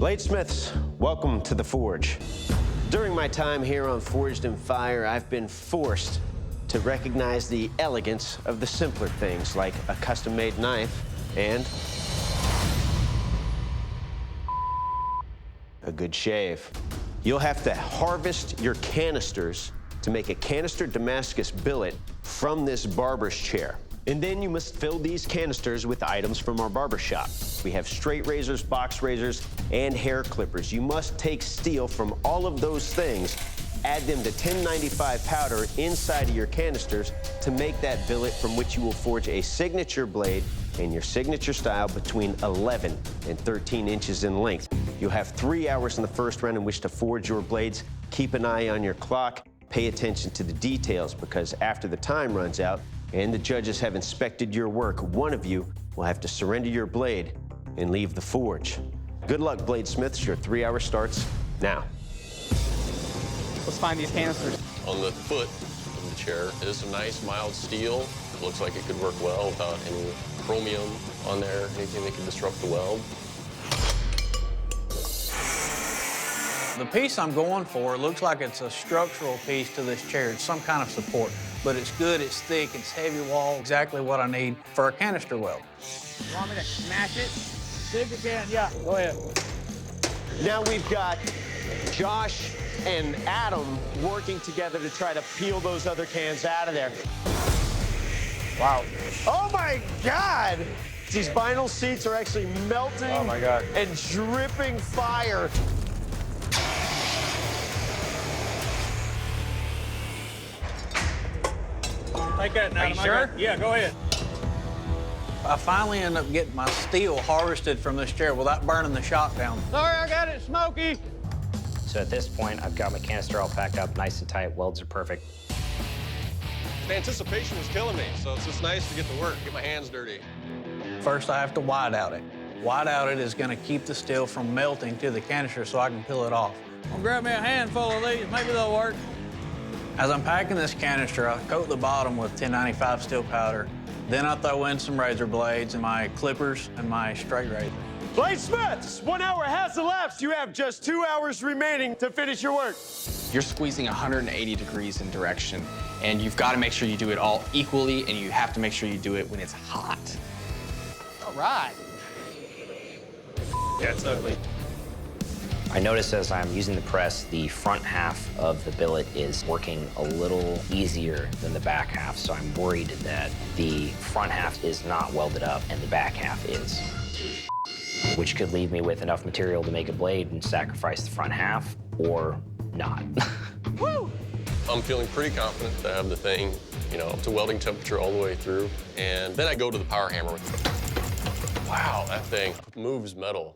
Bladesmiths, welcome to the Forge. During my time here on Forged in Fire, I've been forced to recognize the elegance of the simpler things like a custom-made knife and a good shave. You'll have to harvest your canisters to make a canister Damascus billet from this barber's chair. And then you must fill these canisters with items from our barbershop. We have straight razors, box razors, and hair clippers. You must take steel from all of those things, add them to 1095 powder inside of your canisters to make that billet from which you will forge a signature blade and your signature style between 11 and 13 inches in length. You'll have 3 hours in the first round in which to forge your blades. Keep an eye on your clock. Pay attention to the details, because after the time runs out and the judges have inspected your work, one of you will have to surrender your blade and leave the forge. Good luck, Bladesmiths. Your 3 hour starts now. Let's find these canisters. On the foot of the chair is a nice mild steel. It looks like it could work well without any chromium on there, anything that could disrupt the weld. The piece I'm going for looks like it's a structural piece to this chair. It's some kind of support, but it's good, it's thick, it's heavy wall, exactly what I need for a canister weld. You want me to smash it? See if you can, yeah, go ahead. Now we've got Josh and Adam working together to try to peel those other cans out of there. Wow. Oh my God! These vinyl seats are actually melting Oh my God. and dripping fire. Take that now. Are you sure? Yeah, go ahead. I finally end up getting my steel harvested from this chair without burning the shop down. Sorry, I got it smoky. So at this point, I've got my canister all packed up, nice and tight, welds are perfect. The anticipation was killing me, so it's just nice to get to work, get my hands dirty. First, I have to wide out it. Wide out it is gonna keep the steel from melting to the canister so I can peel it off. I'll grab me a handful of these. Maybe they'll work. As I'm packing this canister, I coat the bottom with 1095 steel powder. Then I throw in some razor blades and my clippers and my straight razor. Bladesmiths, 1 hour has elapsed. You have just 2 hours remaining to finish your work. You're squeezing 180 degrees in direction, and you've got to make sure you do it all equally, and you have to make sure you do it when it's hot. All right. Yeah, it's ugly. I notice as I'm using the press, the front half of the billet is working a little easier than the back half, so I'm worried that the front half is not welded up and the back half is, which could leave me with enough material to make a blade and sacrifice the front half, or not. Woo! I'm feeling pretty confident that I have the thing, up to welding temperature all the way through. And then I go to the power hammer. Wow, that thing moves metal.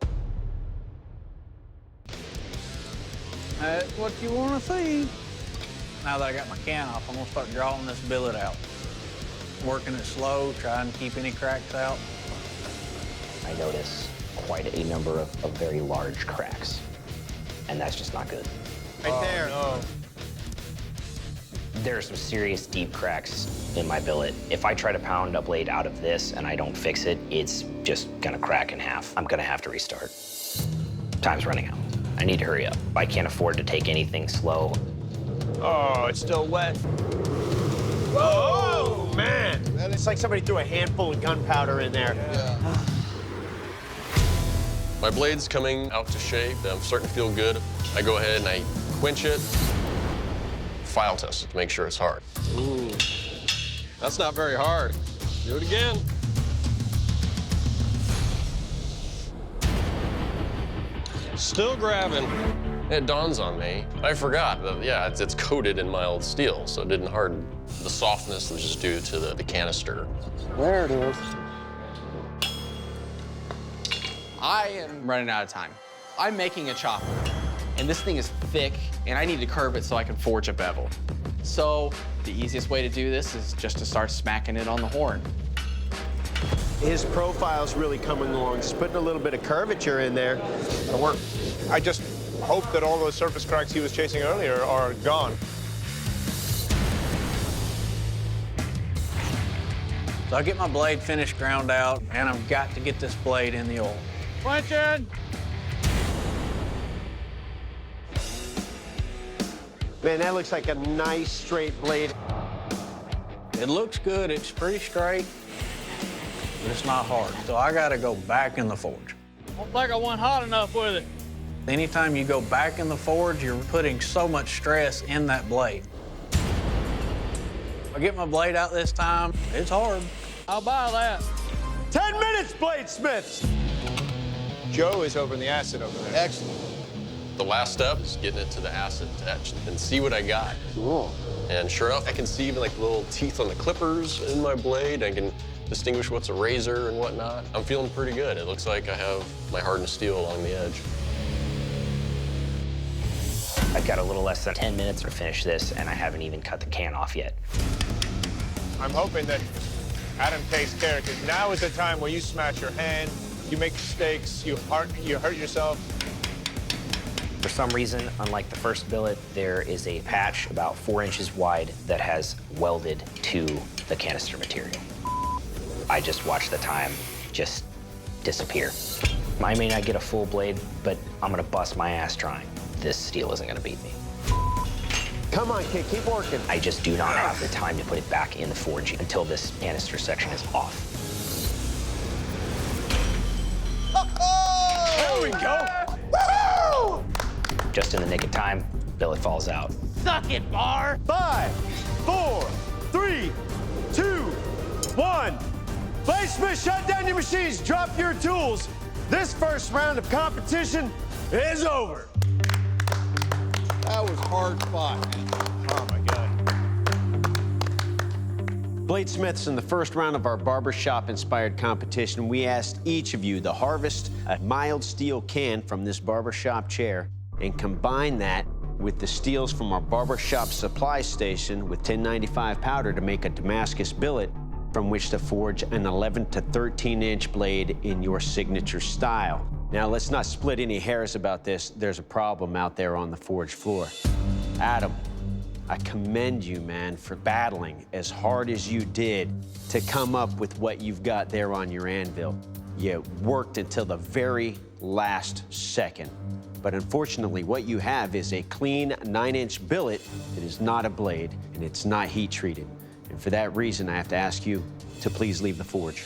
That's what you want to see. Now that I got my can off, I'm gonna start drawing this billet out. Working it slow, trying to keep any cracks out. I notice quite a number of very large cracks, and that's just not good. Right there. No. There are some serious deep cracks in my billet. If I try to pound a blade out of this and I don't fix it, it's just gonna crack in half. I'm gonna have to restart. Time's running out. I need to hurry up. I can't afford to take anything slow. Oh, it's still wet. Whoa, man. It's like somebody threw a handful of gunpowder in there. Yeah. My blade's coming out to shape. I'm starting to feel good. I go ahead and I quench it, file test it to make sure it's hard. Ooh, that's not very hard. Do it again. Still grabbing. It dawns on me. I forgot that, yeah, it's coated in mild steel, so it didn't harden. The softness was just due to the canister. There it is. I am running out of time. I'm making a chopper, and this thing is thick, and I need to curve it so I can forge a bevel. So the easiest way to do this is just to start smacking it on the horn. His profile's really coming along. Just putting a little bit of curvature in there. It'll work. I just hope that all those surface cracks he was chasing earlier are gone. So I get my blade finished ground out, and I've got to get this blade in the oil. Quenching. Man, that looks like a nice straight blade. It looks good, it's pretty straight, but it's not hard. So I gotta go back in the forge. Don't think I went hot enough with it. Anytime you go back in the forge, you're putting so much stress in that blade. I get my blade out this time, it's hard. I'll buy that. 10 minutes, Bladesmiths! Joe is over in the acid over there. Excellent. The last step is getting it to the acid to etch and see what I got. Cool. And sure enough, I can see even like little teeth on the clippers in my blade. I can distinguish what's a razor and whatnot. I'm feeling pretty good. It looks like I have my hardened steel along the edge. I've got a little less than 10 minutes to finish this, and I haven't even cut the can off yet. I'm hoping that Adam takes care, because now is the time where you smash your hand, you make mistakes, you hurt yourself. For some reason, unlike the first billet, there is a patch about 4 inches wide that has welded to the canister material. I just watched the time just disappear. I may not get a full blade, but I'm gonna bust my ass trying. This steel isn't gonna beat me. Come on, kid, keep working. I just do not have the time to put it back in the forge until this canister section is off. There we go. Woo! Just in the nick of time, billet falls out. Suck it, Bar. 5, 4, 3, 2, 1. Bladesmiths, shut down your machines, drop your tools. This first round of competition is over. That was hard fought. Oh my God. Bladesmiths, in the first round of our barbershop-inspired competition, we asked each of you to harvest a mild steel can from this barbershop chair and combine that with the steels from our barbershop supply station with 1095 powder to make a Damascus billet from which to forge an 11 to 13-inch blade in your signature style. Now, let's not split any hairs about this. There's a problem out there on the forge floor. Adam, I commend you, man, for battling as hard as you did to come up with what you've got there on your anvil. You worked until the very last second. But unfortunately, what you have is a clean 9-inch billet. It is not a blade, and it's not heat treated. And for that reason, I have to ask you to please leave the forge.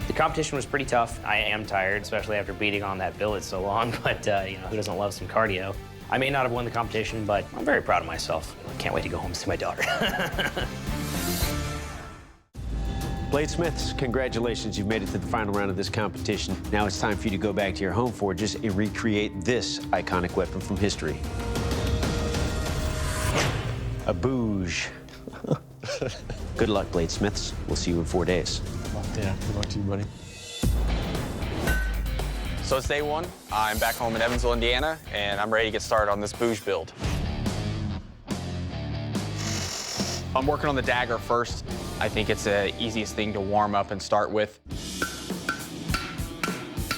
The competition was pretty tough. I am tired, especially after beating on that billet so long, but you know, who doesn't love some cardio? I may not have won the competition, but I'm very proud of myself. I can't wait to go home and see my daughter. Bladesmiths, congratulations. You've made it to the final round of this competition. Now it's time for you to go back to your home forges and recreate this iconic weapon from history. A Bhuj. Good luck, Bladesmiths. We'll see you in 4 days. Yeah, good luck to you, buddy. So it's day one. I'm back home in Evansville, Indiana, and I'm ready to get started on this Bhuj build. I'm working on the dagger first. I think it's the easiest thing to warm up and start with.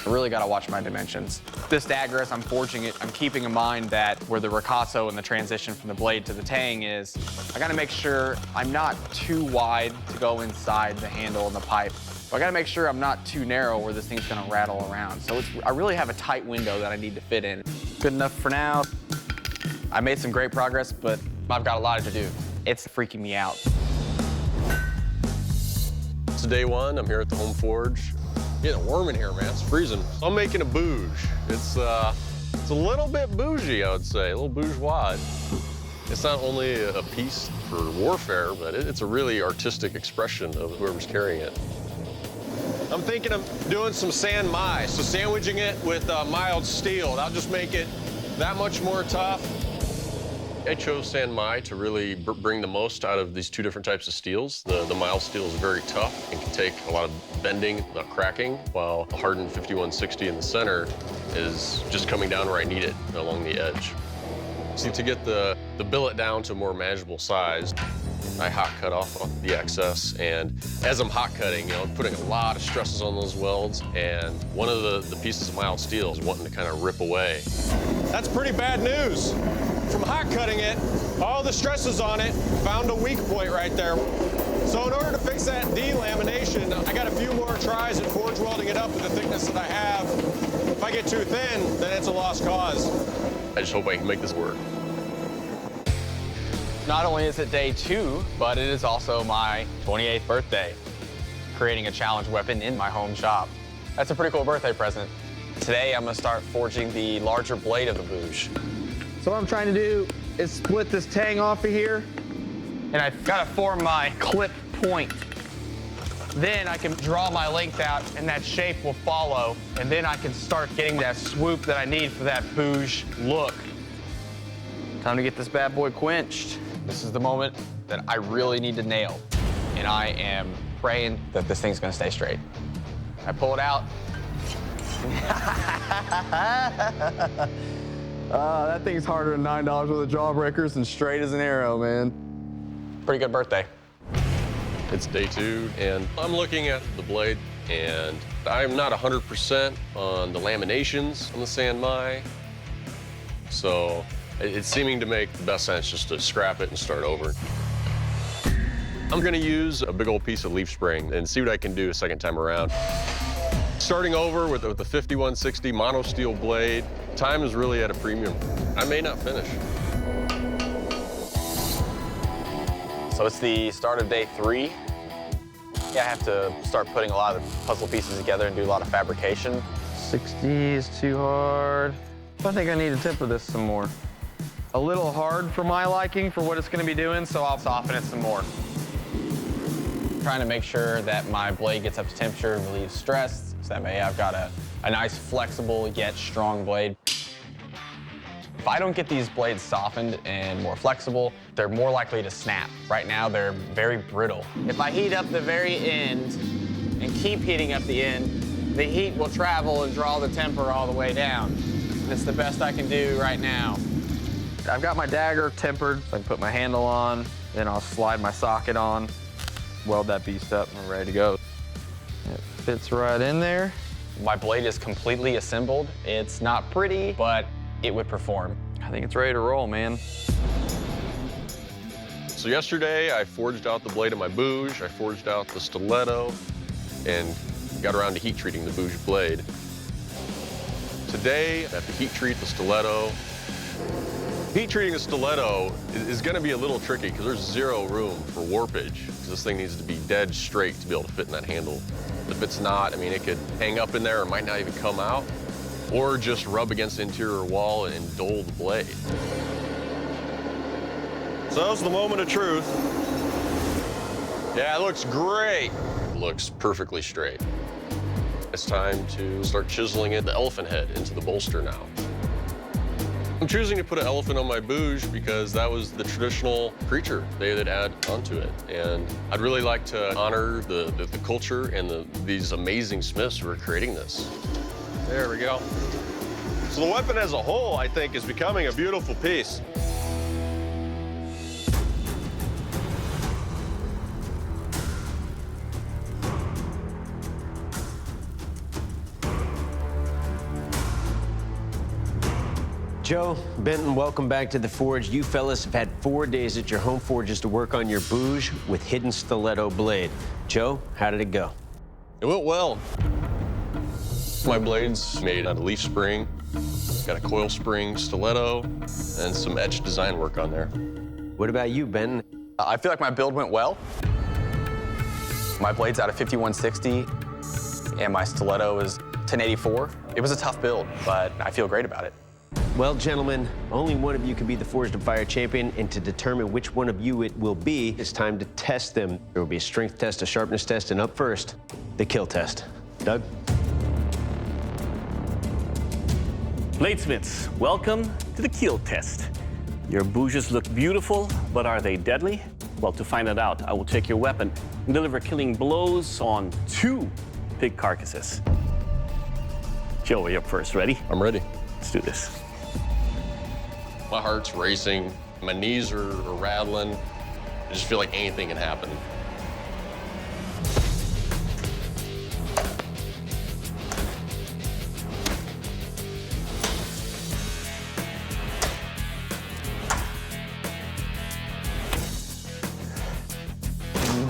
I really gotta watch my dimensions. This dagger, as I'm forging it, I'm keeping in mind that where the ricasso and the transition from the blade to the tang is, I gotta make sure I'm not too wide to go inside the handle and the pipe. But I gotta make sure I'm not too narrow where this thing's gonna rattle around. So I really have a tight window that I need to fit in. Good enough for now. I made some great progress, but I've got a lot to do. It's freaking me out. It's day one. I'm here at the home forge. Getting warm in here, man. It's freezing. I'm making a Bhuj. It's a little bit bougie, I would say, a little bourgeois. It's not only a piece for warfare, but it's a really artistic expression of whoever's carrying it. I'm thinking of doing some san mai, so sandwiching it with mild steel. That'll just make it that much more tough. I chose san mai to really bring the most out of these two different types of steels. The mild steel is very tough and can take a lot of bending, not cracking, while the hardened 5160 in the center is just coming down where I need it, along the edge. See, to get the billet down to a more manageable size, I hot cut off the excess, and as I'm hot cutting, you know, I'm putting a lot of stresses on those welds, and one of the pieces of mild steel is wanting to kind of rip away. That's pretty bad news. From hot cutting it, all the stresses on it, found a weak point right there. So in order to fix that delamination, I got a few more tries at forge welding it up with the thickness that I have. If I get too thin, then it's a lost cause. I just hope I can make this work. Not only is it day 2, but it is also my 28th birthday, creating a challenge weapon in my home shop. That's a pretty cool birthday present. Today, I'm gonna start forging the larger blade of the Bhuj. So what I'm trying to do is split this tang off of here, and I've gotta form my clip point. Then I can draw my length out, and that shape will follow, and then I can start getting that swoop that I need for that Bhuj look. Time to get this bad boy quenched. This is the moment that I really need to nail, and I am praying that this thing's gonna stay straight. I pull it out. That thing's harder than $9 worth of jawbreakers and straight as an arrow, man. Pretty good birthday. It's day 2, and I'm looking at the blade, and I'm not 100% on the laminations on the San Mai, so it's seeming to make the best sense just to scrap it and start over. I'm gonna use a big old piece of leaf spring and see what I can do a second time around. Starting over with the 5160 mono steel blade, time is really at a premium. I may not finish. So it's the start of day 3. Yeah, I have to start putting a lot of the puzzle pieces together and do a lot of fabrication. 60 is too hard. I think I need to temper this some more. A little hard for my liking for what it's gonna be doing, so I'll soften it some more. Trying to make sure that my blade gets up to temperature and relieves stress, so that way I've got a nice, flexible, yet strong blade. If I don't get these blades softened and more flexible, they're more likely to snap. Right now, they're very brittle. If I heat up the very end and keep heating up the end, the heat will travel and draw the temper all the way down. It's the best I can do right now. I've got my dagger tempered, so I can put my handle on, then I'll slide my socket on, weld that beast up, and we're ready to go. It fits right in there. My blade is completely assembled. It's not pretty, but it would perform. I think it's ready to roll, man. So yesterday, I forged out the blade of my Bhuj, I forged out the stiletto, and got around to heat treating the Bhuj blade. Today, I have to heat treat the stiletto. Heat treating the stiletto is gonna be a little tricky because there's 0 room for warpage, because this thing needs to be dead straight to be able to fit in that handle. If it's not, I mean, it could hang up in there or might not even come out, or just rub against the interior wall and dull the blade. So that was the moment of truth. Yeah, it looks great. It looks perfectly straight. It's time to start chiseling the elephant head into the bolster now. I'm choosing to put an elephant on my Bhuj because that was the traditional creature they would add onto it. And I'd really like to honor the culture and these amazing smiths who are creating this. There we go. So the weapon as a whole, I think, is becoming a beautiful piece. Joe, Benton, welcome back to the Forge. You fellas have had 4 days at your home forges to work on your Bhuj with hidden stiletto blade. Joe, how did it go? It went well. My blade's made out of leaf spring, got a coil spring stiletto, and some etched design work on there. What about you, Benton? I feel like my build went well. My blade's out of 5160, and my stiletto is 1084. It was a tough build, but I feel great about it. Well, gentlemen, only one of you can be the Forged and Fire champion, and to determine which one of you it will be, it's time to test them. There will be a strength test, a sharpness test, and up first, the kill test. Doug? Bladesmiths, welcome to the kill test. Your Bhujes look beautiful, but are they deadly? Well, to find that out, I will take your weapon and deliver killing blows on 2 pig carcasses. Joe, you're up first. Ready? I'm ready. Let's do this. My heart's racing, my knees are rattling. I just feel like anything can happen.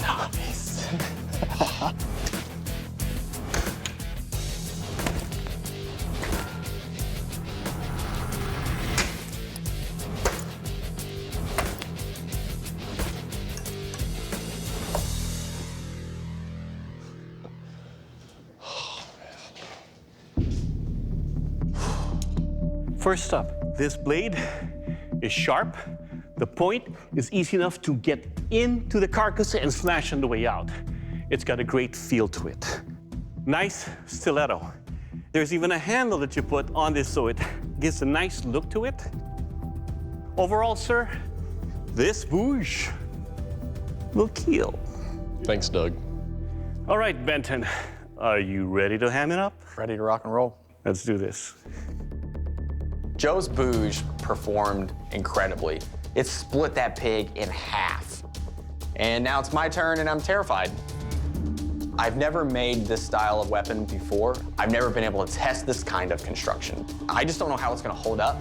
Nice. First up, this blade is sharp. The point is easy enough to get into the carcass and slash on the way out. It's got a great feel to it. Nice stiletto. There's even a handle that you put on this so it gives a nice look to it. Overall, sir, this Bhuj will kill. Thanks, Doug. All right, Benton, are you ready to ham it up? Ready to rock and roll. Let's do this. Joe's Bhuj performed incredibly. It split that pig in half. And now it's my turn and I'm terrified. I've never made this style of weapon before. I've never been able to test this kind of construction. I just don't know how it's gonna hold up.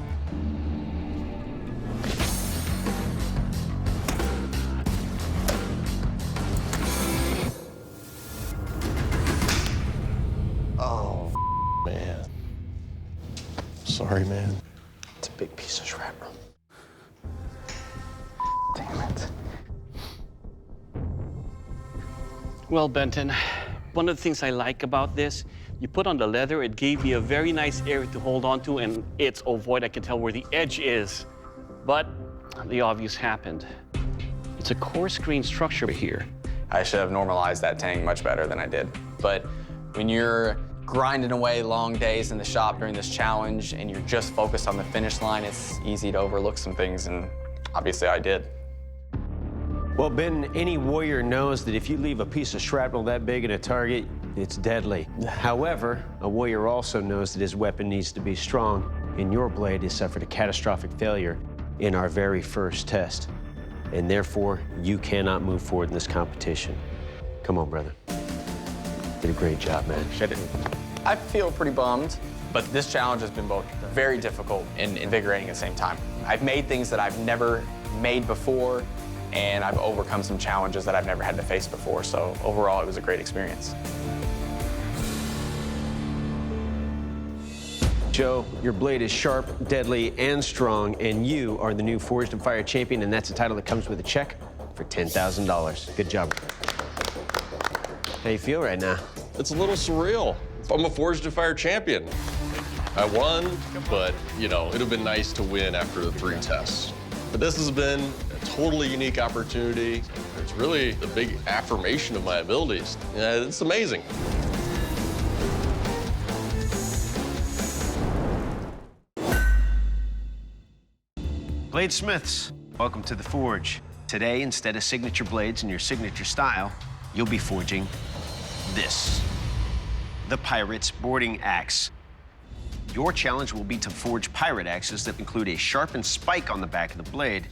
Oh, man. Sorry, man. It's a big piece of shrapnel. Damn it. Well, Benton, one of the things I like about this, you put on the leather, it gave me a very nice area to hold on to, and it's ovoid. I can tell where the edge is. But the obvious happened. It's a coarse grain structure here. I should have normalized that tang much better than I did. But when you're grinding away long days in the shop during this challenge and you're just focused on the finish line, it's easy to overlook some things, and obviously I did. Well, Ben, any warrior knows that if you leave a piece of shrapnel that big in a target, it's deadly. However, a warrior also knows that his weapon needs to be strong, and your blade has suffered a catastrophic failure in our very first test. And therefore, you cannot move forward in this competition. Come on, brother. Did a great job, man. I feel pretty bummed, but this challenge has been both very difficult and invigorating at the same time. I've made things that I've never made before, and I've overcome some challenges that I've never had to face before. So overall, it was a great experience. Joe, your blade is sharp, deadly, and strong, and you are the new Forged and Fire champion, and that's a title that comes with a check for $10,000. Good job. How you feel right now? It's a little surreal. I'm a Forged and Fire champion. I won, but, you know, it'd have been nice to win after the 3 tests. But this has been a totally unique opportunity. It's really a big affirmation of my abilities. Yeah, it's amazing. Bladesmiths, welcome to the Forge. Today, instead of signature blades in your signature style, you'll be forging this, the Pirate's Boarding Axe. Your challenge will be to forge pirate axes that include a sharpened spike on the back of the blade.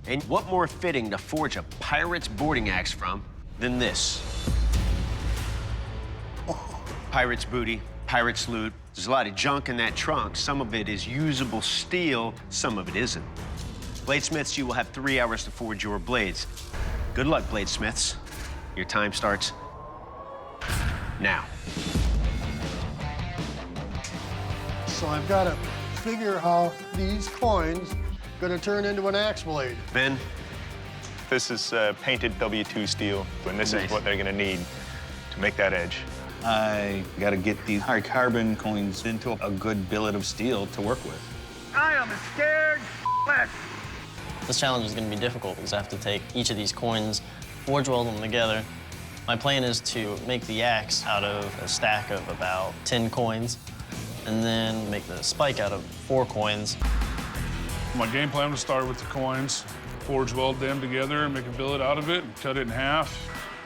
And what more fitting to forge a pirate's boarding axe from than this? Pirate's booty, pirate's loot. There's a lot of junk in that trunk. Some of it is usable steel, some of it isn't. Bladesmiths, you will have 3 hours to forge your blades. Good luck, Bladesmiths. Your time starts now. So I've got to figure how these coins gonna turn into an axe blade. Ben? This is painted W2 steel, and this Nice. is what they're gonna need to make that edge. I got to get these high carbon coins into a good billet of steel to work with. I am scared less. This challenge is going to be difficult because I have to take each of these coins, forge weld them together. My plan is to make the axe out of a stack of about 10 coins, and then make the spike out of 4 coins. My game plan was start with the coins, forge weld them together and make a billet out of it, and cut it in half.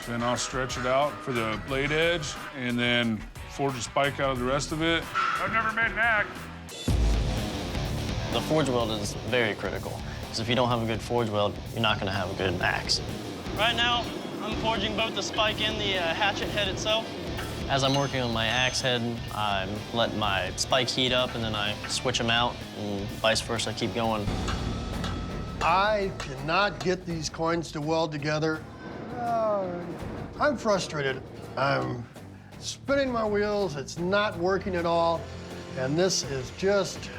Then I'll stretch it out for the blade edge, and then forge a spike out of the rest of it. I've never made an axe. The forge weld is very critical, because if you don't have a good forge weld, you're not going to have a good axe. Right now, I'm forging both the spike and the hatchet head itself. As I'm working on my axe head, I'm letting my spike heat up, and then I switch them out, and vice versa, keep going. I cannot get these coins to weld together. I'm frustrated. I'm spinning my wheels. It's not working at all. And this is just,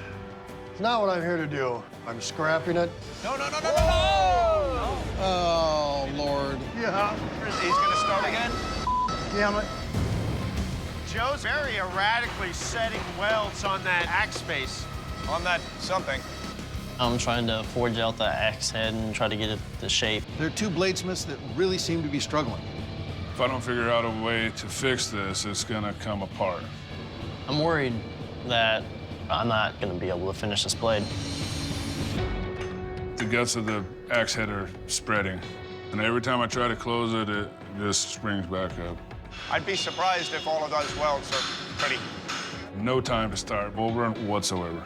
it's not what I'm here to do. I'm scrapping it. No! Oh, Lord. Yeah. He's gonna start again? Damn it. Joe's very erratically setting welds on that axe base. on that something. I'm trying to forge out the axe head and try to get it to shape. There are two bladesmiths that really seem to be struggling. If I don't figure out a way to fix this, it's gonna come apart. I'm worried that I'm not gonna be able to finish this blade. The guts of the axe head are spreading, and every time I try to close it, it just springs back up. I'd be surprised if all of those welds are pretty. No time to start bull run whatsoever.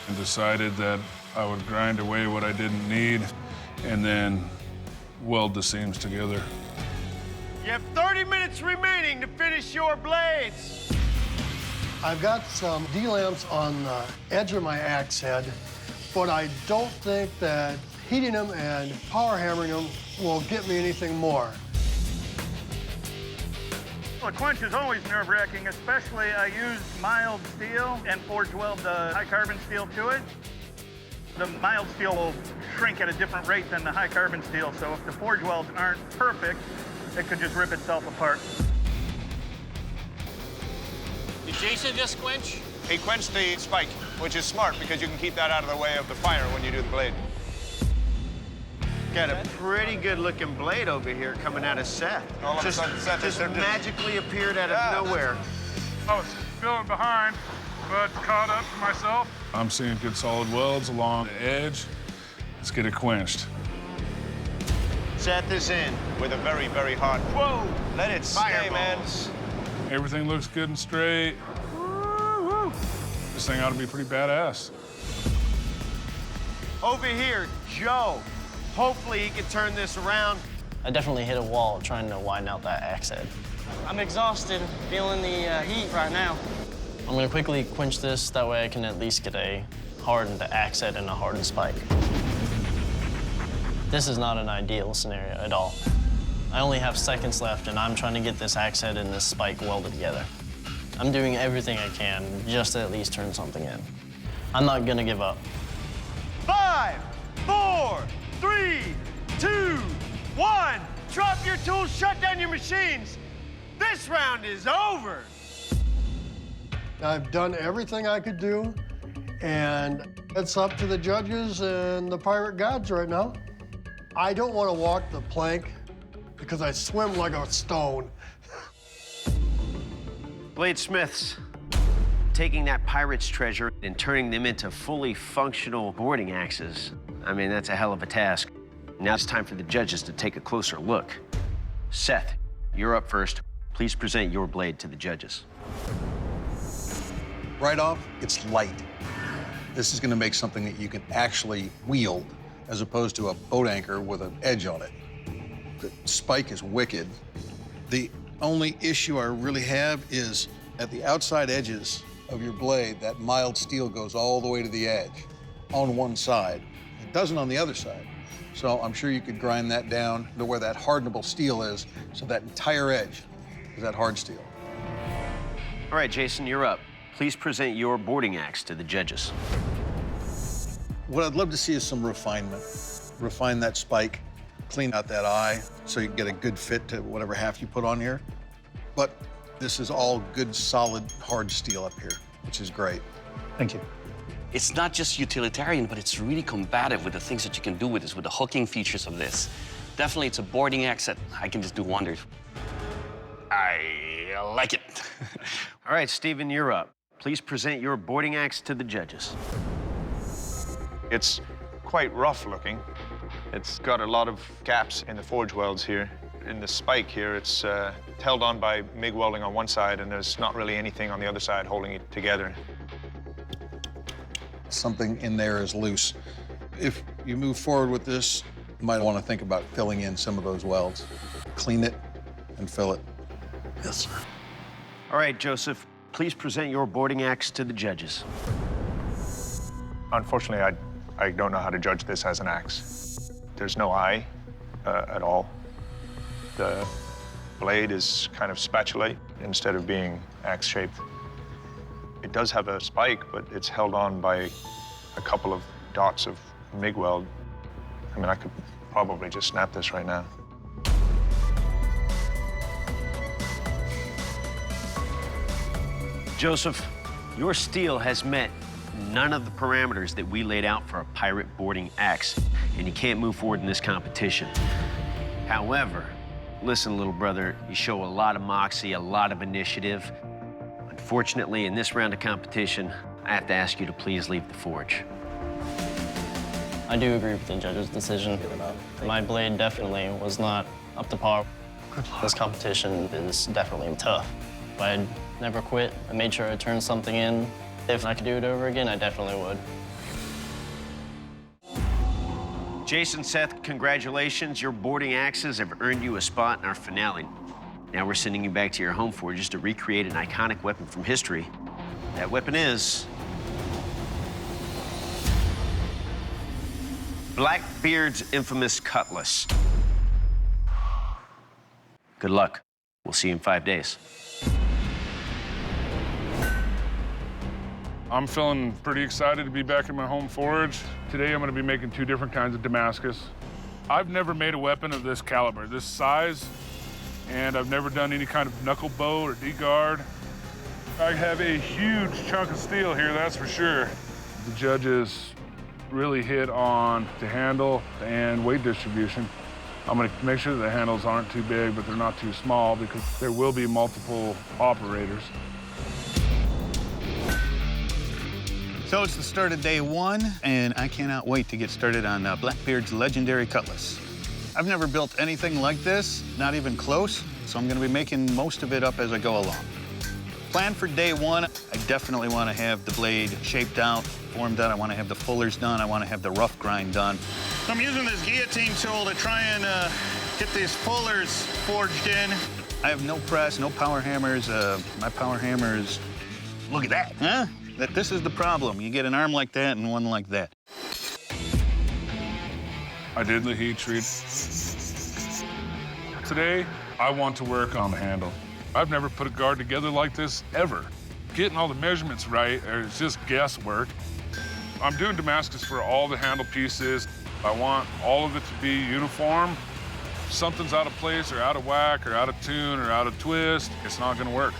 And decided that I would grind away what I didn't need and then weld the seams together. You have 30 minutes remaining to finish your blades. I've got some D-lamps on the edge of my axe head, but I don't think that heating them and power hammering them will get me anything more. Well, a quench is always nerve-wracking, especially I use mild steel and forge weld the high carbon steel to it. The mild steel will shrink at a different rate than the high carbon steel, so if the forge welds aren't perfect, it could just rip itself apart. Did Jason just quench? He quenched the spike, which is smart because you can keep that out of the way of the fire when you do the blade. Got a pretty good-looking blade over here coming out of Seth. All of a sudden, Seth just magically appeared out of nowhere. I was feeling behind, but caught up to myself. I'm seeing good solid welds along the edge. Let's get it quenched. Seth is in. With a very, very hot. Whoa! Let it stay, man. Everything looks good and straight. Woo-hoo. This thing ought to be pretty badass. Over here, Joe. Hopefully he can turn this around. I definitely hit a wall trying to widen out that axe head. I'm exhausted, feeling the heat right now. I'm gonna quickly quench this, that way I can at least get a hardened axe head and a hardened spike. This is not an ideal scenario at all. I only have seconds left, and I'm trying to get this axe head and this spike welded together. I'm doing everything I can just to at least turn something in. I'm not gonna give up. 5, 4, 3, 2, 1. Drop your tools, shut down your machines. This round is over. I've done everything I could do, and it's up to the judges and the pirate gods right now. I don't want to walk the plank because I swim like a stone. Bladesmiths, taking that pirate's treasure and turning them into fully functional boarding axes. I mean, that's a hell of a task. Now it's time for the judges to take a closer look. Seth, you're up first. Please present your blade to the judges. Right off, it's light. This is going to make something that you can actually wield, as opposed to a boat anchor with an edge on it. The spike is wicked. The only issue I really have is at the outside edges of your blade, that mild steel goes all the way to the edge on one side. It doesn't on the other side. So I'm sure you could grind that down to where that hardenable steel is, so that entire edge is that hard steel. All right, Jason, you're up. Please present your boarding axe to the judges. What I'd love to see is some refinement. Refine that spike, clean out that eye so you can get a good fit to whatever half you put on here. But this is all good, solid, hard steel up here, which is great. Thank you. It's not just utilitarian, but it's really combative with the things that you can do with this, with the hooking features of this. Definitely, it's a boarding axe that I can just do wonders. I like it. All right, Stephen, you're up. Please present your boarding axe to the judges. It's quite rough looking. It's got a lot of gaps in the forge welds here. In the spike here, it's held on by MIG welding on one side, and there's not really anything on the other side holding it together. Something in there is loose. If you move forward with this, you might want to think about filling in some of those welds. Clean it and fill it. Yes, sir. All right, Joseph, please present your boarding axe to the judges. Unfortunately, I don't know how to judge this as an axe. There's no eye at all. The blade is kind of spatulate instead of being axe-shaped. It does have a spike, but it's held on by a couple of dots of MIG weld. I mean, I could probably just snap this right now. Joseph, your steel has met none of the parameters that we laid out for a pirate boarding axe, and you can't move forward in this competition. However, listen, little brother, you show a lot of moxie, a lot of initiative. Unfortunately, in this round of competition, I have to ask you to please leave the forge. I do agree with the judge's decision. My blade definitely was not up to par. This competition is definitely tough. I'd never quit. I made sure I turned something in. If I could do it over again, I definitely would. Jason, Seth, congratulations. Your boarding axes have earned you a spot in our finale. Now we're sending you back to your home forges to recreate an iconic weapon from history. That weapon is Blackbeard's infamous cutlass. Good luck. We'll see you in 5 days. I'm feeling pretty excited to be back in my home forge. Today I'm gonna be making 2 different kinds of Damascus. I've never made a weapon of this caliber, this size, and I've never done any kind of knuckle bow or D-guard. I have a huge chunk of steel here, that's for sure. The judges really hit on the handle and weight distribution. I'm gonna make sure that the handles aren't too big, but they're not too small, because there will be multiple operators. So it's the start of day 1, and I cannot wait to get started on Blackbeard's legendary cutlass. I've never built anything like this, not even close, so I'm gonna be making most of it up as I go along. Plan for day 1, I definitely wanna have the blade shaped out, formed done. I wanna have the fullers done. I wanna have the rough grind done. So I'm using this guillotine tool to try and get these fullers forged in. I have no press, no power hammers. My power hammer is, look at that, huh? This is the problem. You get an arm like that and one like that. I did the heat treat. Today, I want to work on the handle. I've never put a guard together like this, ever. Getting all the measurements right is just guesswork. I'm doing Damascus for all the handle pieces. I want all of it to be uniform. If something's out of place or out of whack or out of tune or out of twist, it's not gonna work.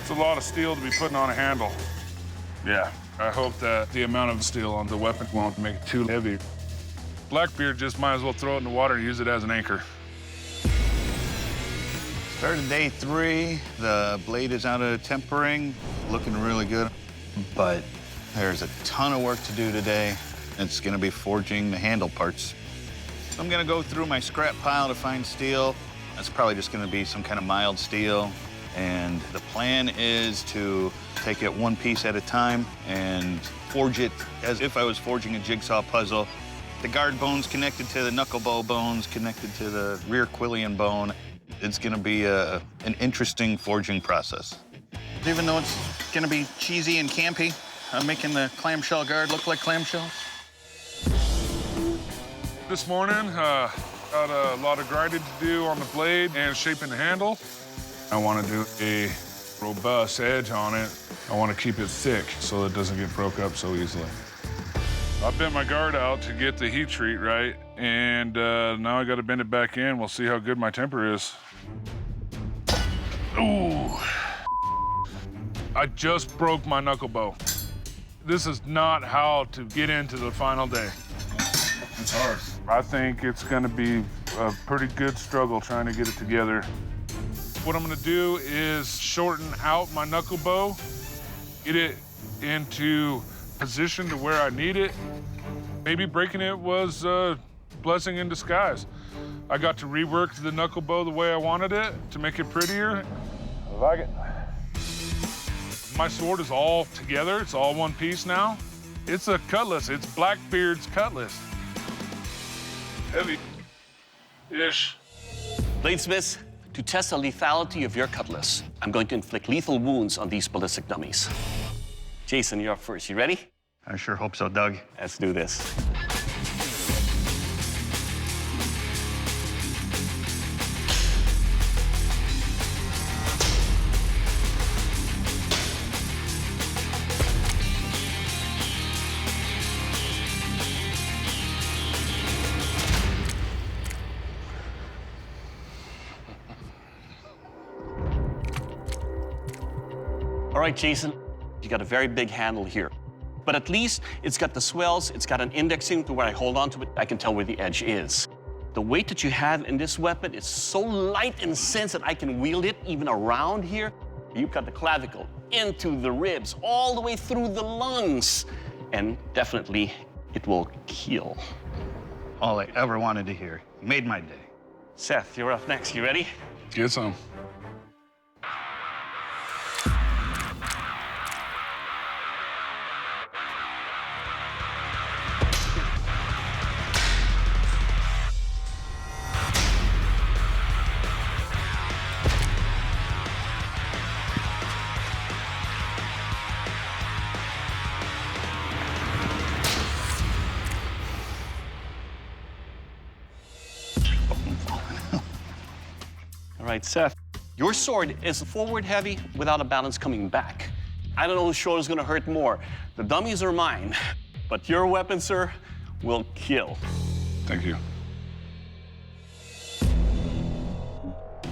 It's a lot of steel to be putting on a handle. Yeah, I hope that the amount of steel on the weapon won't make it too heavy. Blackbeard just might as well throw it in the water and use it as an anchor. Started day 3. The blade is out of tempering, looking really good. But there's a ton of work to do today. It's gonna be forging the handle parts. So I'm gonna go through my scrap pile to find steel. That's probably just gonna be some kind of mild steel. And the plan is to take it one piece at a time and forge it as if I was forging a jigsaw puzzle. The guard bone's connected to the knuckle bow bones, connected to the rear quillian bone. It's gonna be an interesting forging process. Even though it's gonna be cheesy and campy, I'm making the clamshell guard look like clamshells. This morning, got a lot of grinding to do on the blade and shaping the handle. I want to do a robust edge on it. I want to keep it thick so it doesn't get broke up so easily. I bent my guard out to get the heat treat right, and now I got to bend it back in. We'll see how good my temper is. Ooh. I just broke my knuckle bow. This is not how to get into the final day. It's hard. I think it's going to be a pretty good struggle trying to get it together. What I'm gonna do is shorten out my knuckle bow, get it into position to where I need it. Maybe breaking it was a blessing in disguise. I got to rework the knuckle bow the way I wanted it to make it prettier. I like it. My sword is all together. It's all one piece now. It's a cutlass. It's Blackbeard's cutlass. Heavy-ish. Bladesmiths, to test the lethality of your cutlass, I'm going to inflict lethal wounds on these ballistic dummies. Jason, you're up first. You ready? I sure hope so, Doug. Let's do this. All right, Jason, you got a very big handle here. But at least it's got the swells, it's got an indexing to where I hold on to it, I can tell where the edge is. The weight that you have in this weapon is so light in the sense that I can wield it even around here. You cut the clavicle into the ribs, all the way through the lungs, and definitely it will kill. All I ever wanted to hear. You made my day. Seth, you're up next. You ready? Get some. All right, Seth, your sword is forward heavy without a balance coming back. I don't know whose shoulder's gonna hurt more. The dummies are mine, but your weapon, sir, will kill. Thank you.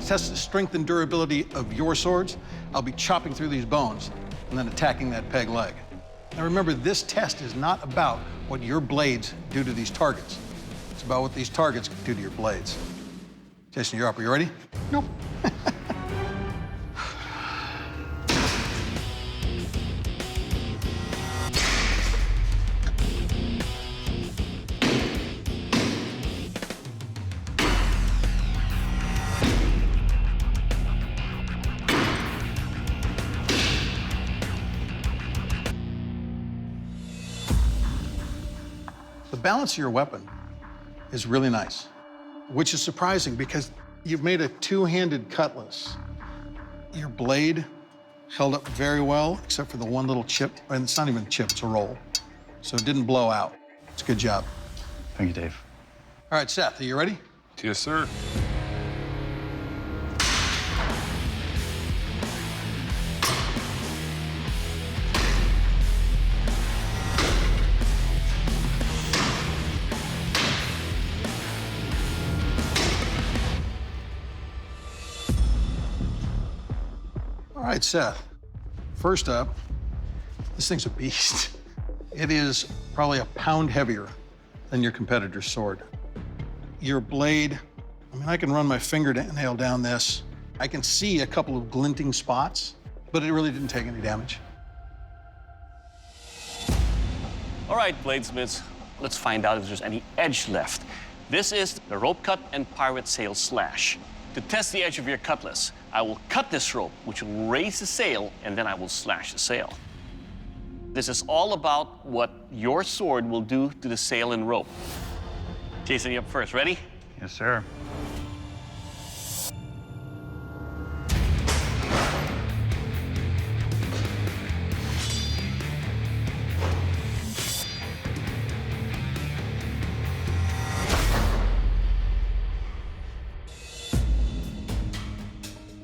Test the strength and durability of your swords. I'll be chopping through these bones and then attacking that peg leg. Now remember, this test is not about what your blades do to these targets. It's about what these targets do to your blades. Jason, you're up. Are you ready? Nope. The balance of your weapon is really nice, which is surprising because you've made a two-handed cutlass. Your blade held up very well, except for the one little chip, and it's not even a chip, it's a roll. So it didn't blow out. It's a good job. Thank you, Dave. All right, Seth, are you ready? Yes, sir. All right, Seth. First up, this thing's a beast. It is probably a pound heavier than your competitor's sword. Your blade, I mean, I can run my fingernail down this. I can see a couple of glinting spots, but it really didn't take any damage. All right, Bladesmiths, let's find out if there's any edge left. This is the rope cut and pirate sail slash. To test the edge of your cutlass, I will cut this rope, which will raise the sail, and then I will slash the sail. This is all about what your sword will do to the sail and rope. Jason, you up first. Ready? Yes, sir.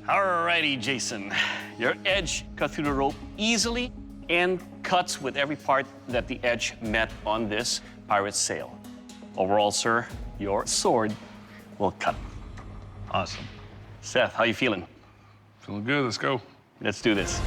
Alrighty, Jason. Your edge cut through the rope easily and cuts with every part that the edge met on this pirate sail. Overall, sir, your sword will cut. Awesome. Seth, how you feeling? Feeling good. Let's go. Let's do this.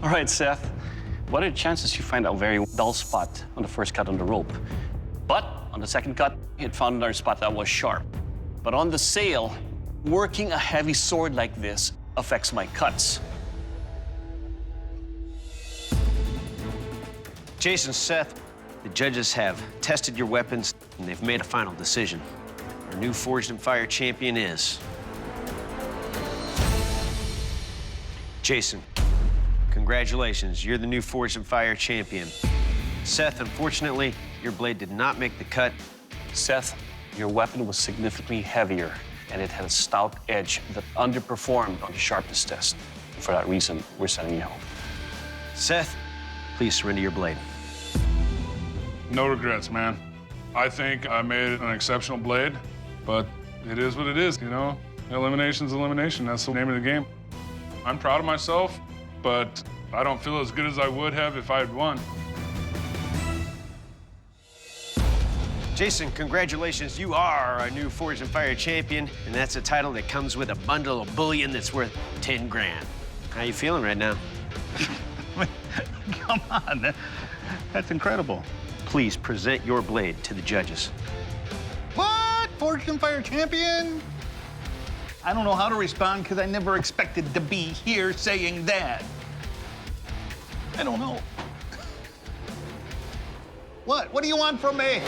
All right, Seth, what are the chances you find a very dull spot on the first cut on the rope? But on the second cut, it found another spot that was sharp. But on the sail, working a heavy sword like this affects my cuts. Jason, Seth, the judges have tested your weapons and they've made a final decision. Our new Forged in Fire champion is Jason. Congratulations, you're the new Forged in Fire champion. Seth, unfortunately, your blade did not make the cut. Seth, your weapon was significantly heavier and it had a stout edge that underperformed on the sharpness test. For that reason, we're sending you home. Seth, please surrender your blade. No regrets, man. I think I made an exceptional blade, but it is what it is, you know? Elimination's elimination. That's the name of the game. I'm proud of myself, but I don't feel as good as I would have if I had won. Jason, congratulations. You are our new Forged and Fire champion, and that's a title that comes with a bundle of bullion that's worth 10 grand. How you feeling right now? Come on, that's incredible. Please present your blade to the judges. What? Forged and Fire champion? I don't know how to respond because I never expected to be here saying that. I don't know. What? What do you want from me?